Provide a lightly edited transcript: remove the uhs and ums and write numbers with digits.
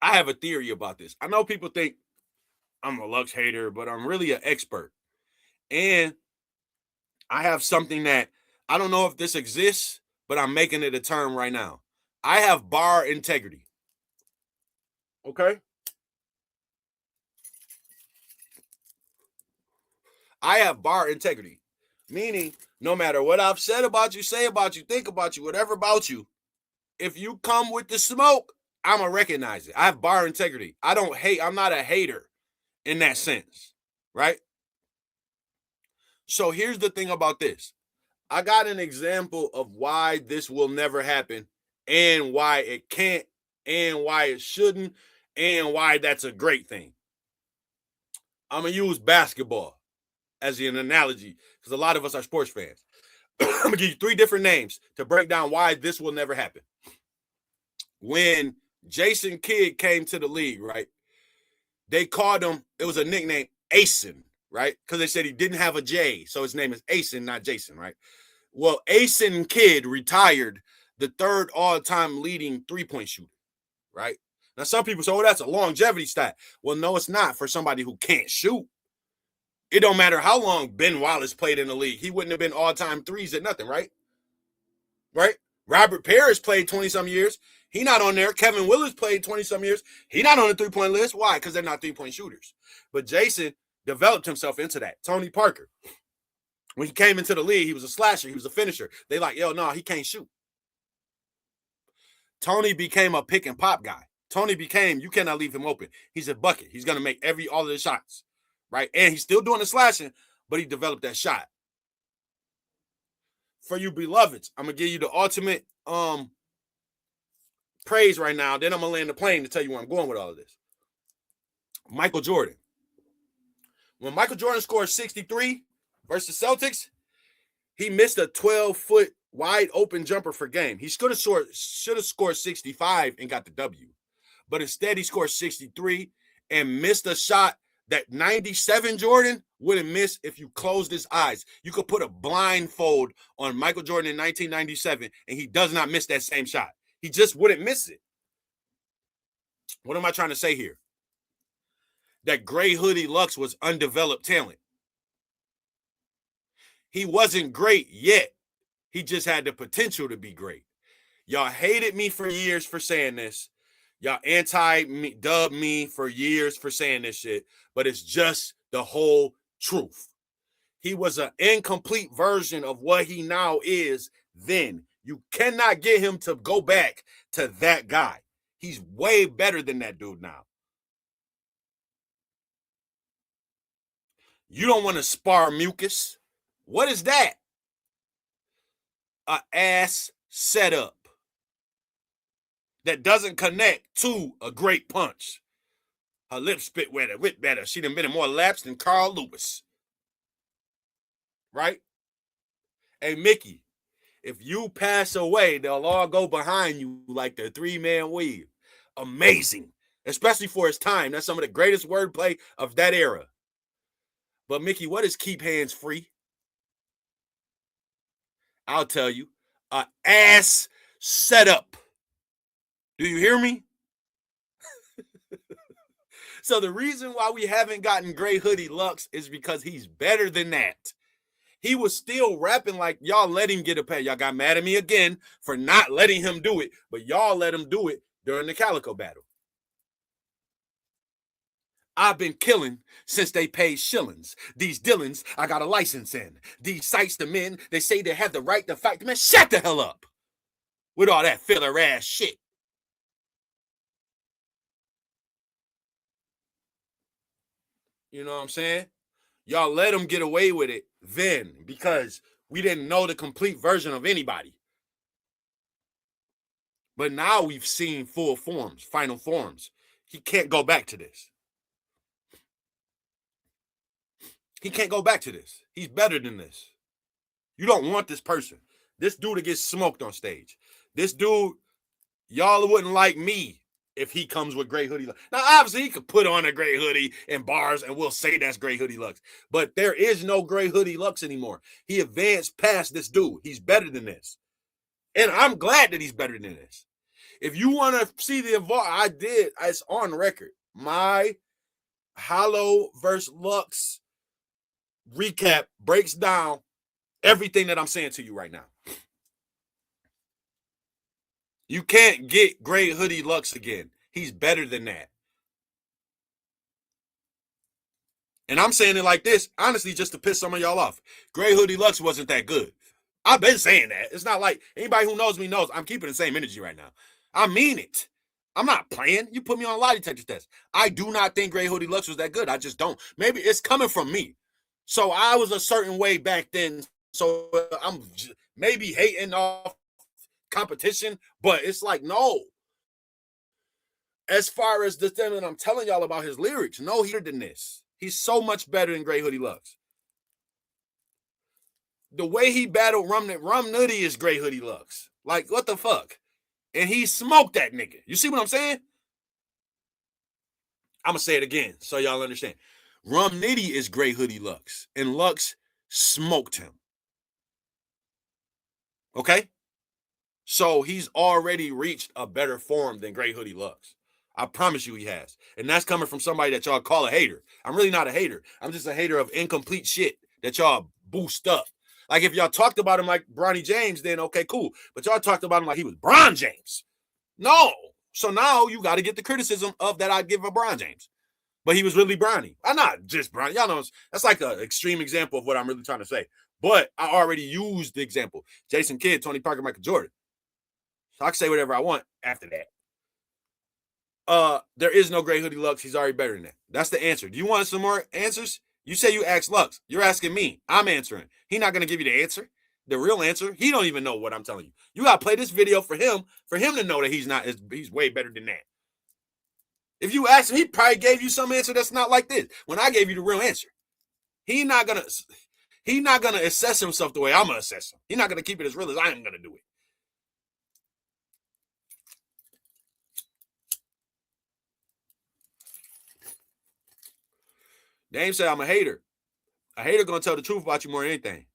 I have a theory about this. I know people think I'm a Lux hater, but I'm really an expert. And I have something that I don't know if this exists, but I'm making it a term right now. I have bar integrity. Okay? I have bar integrity, meaning no matter what I've said about you, say about you, think about you, whatever about you, if you come with the smoke, I'm going to recognize it. I have bar integrity. I don't hate. I'm not a hater in that sense, right? So here's the thing about this. I got an example of why this will never happen and why it can't and why it shouldn't and why that's a great thing. I'm going to use basketball as an analogy because a lot of us are sports fans. I'm going to give you 3 different names to break down why this will never happen. When Jason Kidd came to the league, right, they called him, it was a nickname, Asen, right? Because they said he didn't have a J, so his name is Asen, not Jason, right? Well, Asen Kidd retired the 3rd all-time leading three-point shooter, right? Now, some people say, oh, that's a longevity stat. Well, no, it's not for somebody who can't shoot. It don't matter how long Ben Wallace played in the league. He wouldn't have been all-time threes at nothing, right? Right? Robert Parrish played 20-some years. He not on there. Kevin Willis played 20-some years. He not on the three-point list. Why? Because they're not three-point shooters. But Jason developed himself into that. Tony Parker, when he came into the league, he was a slasher. He was a finisher. They like, yo, no, he can't shoot. Tony became a pick and pop guy. Tony became, you cannot leave him open. He's a bucket. He's going to make all of the shots, right? And he's still doing the slashing, but he developed that shot. For you beloveds, I'm going to give you the ultimate praise right now. Then I'm going to land the plane to tell you where I'm going with all of this. Michael Jordan. When Michael Jordan scored 63 versus Celtics, he missed a 12-foot wide open jumper for game. He should have scored 65 and got the W. But instead, he scored 63 and missed a shot that 97 Jordan wouldn't miss if you closed his eyes. You could put a blindfold on Michael Jordan in 1997, and he does not miss that same shot. He just wouldn't miss it. What am I trying to say here? That Gray Hoodie Lux was undeveloped talent. He wasn't great yet. He just had the potential to be great. Y'all hated me for years for saying this. Y'all dubbed me for years for saying this shit, but it's just the whole truth. He was an incomplete version of what he now is then. You cannot get him to go back to that guy. He's way better than that dude now. You don't want to spar mucus. What is that? A ass setup that doesn't connect to a great punch. Her lips spit wetter, wit better. She done been in more laps than Carl Lewis. Right? Hey, Mickey, if you pass away, they'll all go behind you like the 3-man weave. Amazing. Especially for its time. That's some of the greatest wordplay of that era. But Mickey, what is keep hands free? I'll tell you. A ass setup. Do you hear me? So the reason why we haven't gotten Gray Hoodie Lux is because he's better than that. He was still rapping like y'all let him get a pay. Y'all got mad at me again for not letting him do it, but y'all let him do it during the Calico battle. I've been killing since they paid shillings. These Dillons, I got a license in. These sites, the men, they say they have the right to fight. Man, shut the hell up with all that filler ass shit. You know what I'm saying? Y'all let them get away with it then because we didn't know the complete version of anybody. But now we've seen full forms, final forms. He can't go back to this. He can't go back to this. He's better than this. You don't want this person. This dude that gets smoked on stage. This dude, y'all wouldn't like me if he comes with Gray Hoodie Lux. Now, obviously, he could put on a Gray Hoodie in bars and we'll say that's Gray Hoodie Lux. But there is no Gray Hoodie Lux anymore. He advanced past this dude. He's better than this. And I'm glad that he's better than this. If you want to see the evolve, I did. It's on record. My Hollow versus Lux recap breaks down everything that I'm saying to you right now. You can't get Great Hoodie Lux again. He's better than that. And I'm saying it like this, honestly, just to piss some of y'all off. Great Hoodie Lux wasn't that good. I've been saying that. It's not like anybody who knows me knows I'm keeping the same energy right now. I mean it. I'm not playing. You put me on a lie detector test. I do not think Great Hoodie Lux was that good. I just don't. Maybe it's coming from me. So I was a certain way back then. So I'm maybe hating off competition, but it's like, no. As far as the thing that I'm telling y'all about his lyrics, no, he's better than this. He's so much better than Great Hoodie Lux. The way he battled Rum Nutty is Great Hoodie Lux. Like, what the fuck? And he smoked that nigga. You see what I'm saying? I'm going to say it again so y'all understand. Rum Nitty is Great Hoodie Lux, and Lux smoked him. Okay? So he's already reached a better form than Great Hoodie Lux. I promise you he has. And that's coming from somebody that y'all call a hater. I'm really not a hater. I'm just a hater of incomplete shit that y'all boost up. Like if y'all talked about him like Bronny James, then okay, cool. But y'all talked about him like he was Bron James. No. So now you got to get the criticism of that I give LeBron James. But he was really Bronny. I'm not just Bronny. Y'all know that's like an extreme example of what I'm really trying to say. But I already used the example. Jason Kidd, Tony Parker, Michael Jordan. So I can say whatever I want after that. There is no Great Hoodie Lux. He's already better than that. That's the answer. Do you want some more answers? You say you asked Lux. You're asking me. I'm answering. He's not going to give you the answer. The real answer. He don't even know what I'm telling you. You got to play this video for him to know that he's way better than that. If you ask him, he probably gave you some answer that's not like this. When I gave you the real answer, he's not gonna assess himself the way I'm gonna assess him. He's not gonna keep it as real as I am gonna do it. Dame said I'm a hater. A hater gonna tell the truth about you more than anything.